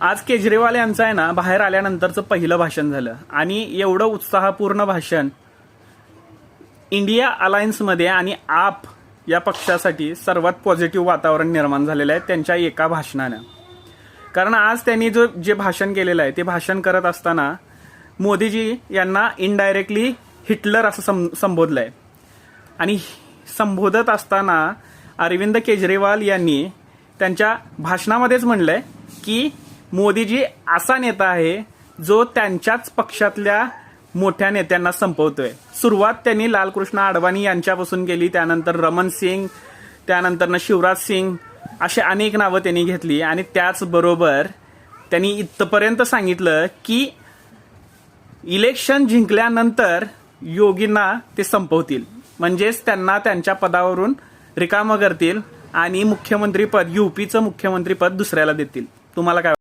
आज केजरीवाल यांचं आहे ना बाहेर आल्यानंतरचं पहिलं भाषण झालं आणि एवढं उत्साहपूर्ण भाषण इंडिया अलायन्समध्ये आणि आप या पक्षासाठी सर्वात पॉझिटिव्ह वातावरण निर्माण झालेलं आहे त्यांच्या एका भाषणानं. कारण आज त्यांनी जे भाषण केलेलं आहे ते भाषण करत असताना मोदीजी यांना इनडायरेक्टली हिटलर असं संबोधलं आहे आणि संबोधत असताना अरविंद केजरीवाल यांनी त्यांच्या भाषणामध्येच म्हणलंय की मोदीजी असा नेता आहे जो त्यांच्याच पक्षातल्या मोठ्या नेत्यांना संपवतोय. सुरुवात त्यांनी लालकृष्ण अडवाणी यांच्यापासून केली, त्यानंतर रमण सिंग, त्यानंतर शिवराज सिंग अशी अनेक नावं त्यांनी घेतली आणि त्याचबरोबर त्यांनी इथपर्यंत सांगितलं की इलेक्शन जिंकल्यानंतर योगींना ते संपवतील, म्हणजेच त्यांना त्यांच्या पदावरून रिकामं करतील आणि मुख्यमंत्रीपद यूपीचं मुख्यमंत्रीपद दुसऱ्याला देतील. तुम्हाला काय